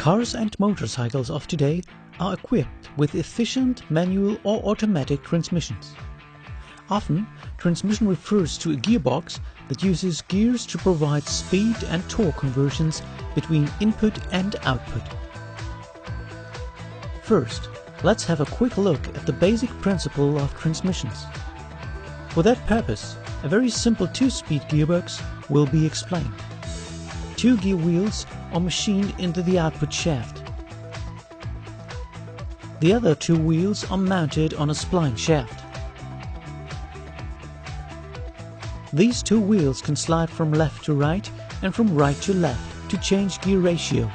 Cars and motorcycles of today are equipped with efficient manual or automatic transmissions. Often, transmission refers to a gearbox that uses gears to provide speed and torque conversions between input and output. First, let's have a quick look at the basic principle of transmissions. For that purpose, a very simple two-speed gearbox will be explained. Two gear wheels are machined into the output shaft. The other two wheels are mounted on a spline shaft. These two wheels can slide from left to right and from right to left to change gear ratio.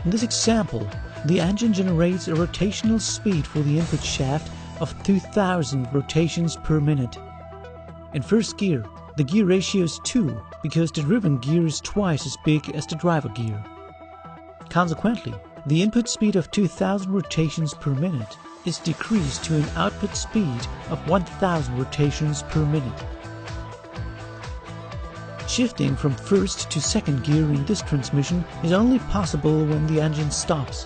In this example, the engine generates a rotational speed for the input shaft of 2000 rotations per minute. In first gear, the gear ratio is 2 because the driven gear is twice as big as the driver gear. Consequently, the input speed of 2000 rotations per minute is decreased to an output speed of 1000 rotations per minute. Shifting from first to second gear in this transmission is only possible when the engine stops.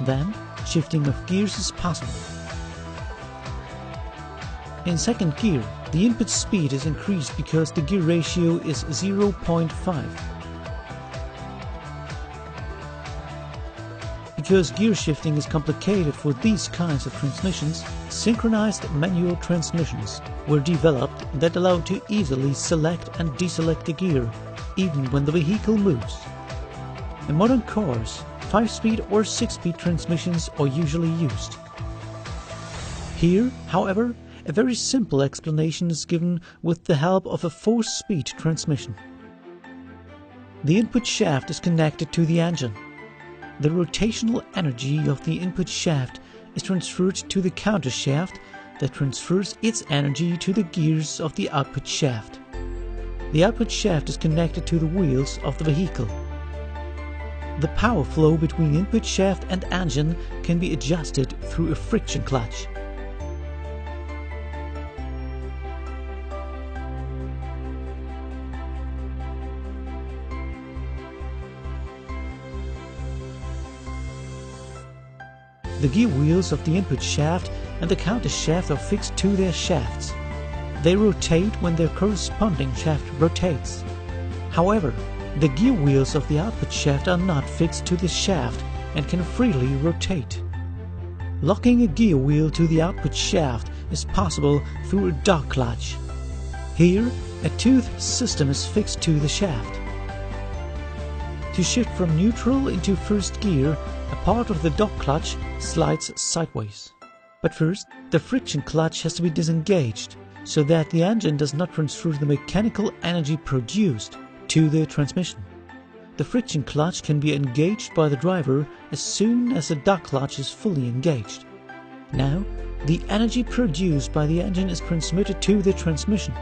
Then, shifting of gears is possible. In second gear, the input speed is increased because the gear ratio is 0.5. Because gear shifting is complicated for these kinds of transmissions, synchronized manual transmissions were developed that allow to easily select and deselect the gear, even when the vehicle moves. In modern cars, 5-speed or 6-speed transmissions are usually used. Here, however, a very simple explanation is given with the help of a 4-speed transmission. The input shaft is connected to the engine. The rotational energy of the input shaft is transferred to the counter shaft that transfers its energy to the gears of the output shaft. The output shaft is connected to the wheels of the vehicle. The power flow between input shaft and engine can be adjusted through a friction clutch. The gear wheels of the input shaft and the counter shaft are fixed to their shafts. They rotate when their corresponding shaft rotates. However, the gear wheels of the output shaft are not fixed to the shaft and can freely rotate. Locking a gear wheel to the output shaft is possible through a dog clutch. Here, a tooth system is fixed to the shaft. To shift from neutral into first gear, a part of the dog clutch slides sideways. But first, the friction clutch has to be disengaged, so that the engine does not transfer the mechanical energy produced to the transmission. The friction clutch can be engaged by the driver as soon as the dog clutch is fully engaged. Now, the energy produced by the engine is transmitted to the transmission.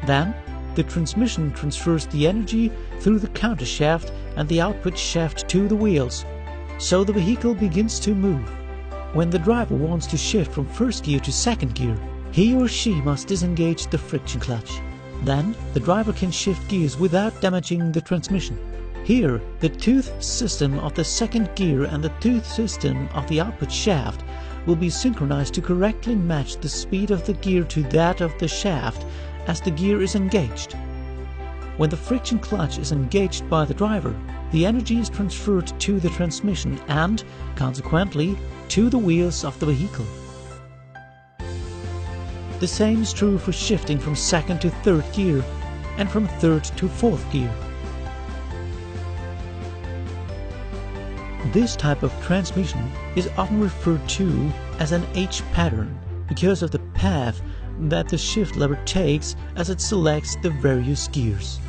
Then, the transmission transfers the energy through the counter shaft and the output shaft to the wheels, so the vehicle begins to move. When the driver wants to shift from first gear to second gear, he or she must disengage the friction clutch. Then, the driver can shift gears without damaging the transmission. Here, the tooth system of the second gear and the tooth system of the output shaft will be synchronized to correctly match the speed of the gear to that of the shaft as the gear is engaged. When the friction clutch is engaged by the driver, the energy is transferred to the transmission and, consequently, to the wheels of the vehicle. The same is true for shifting from second to third gear and from third to fourth gear. This type of transmission is often referred to as an H pattern because of the path that the shift lever takes as it selects the various gears.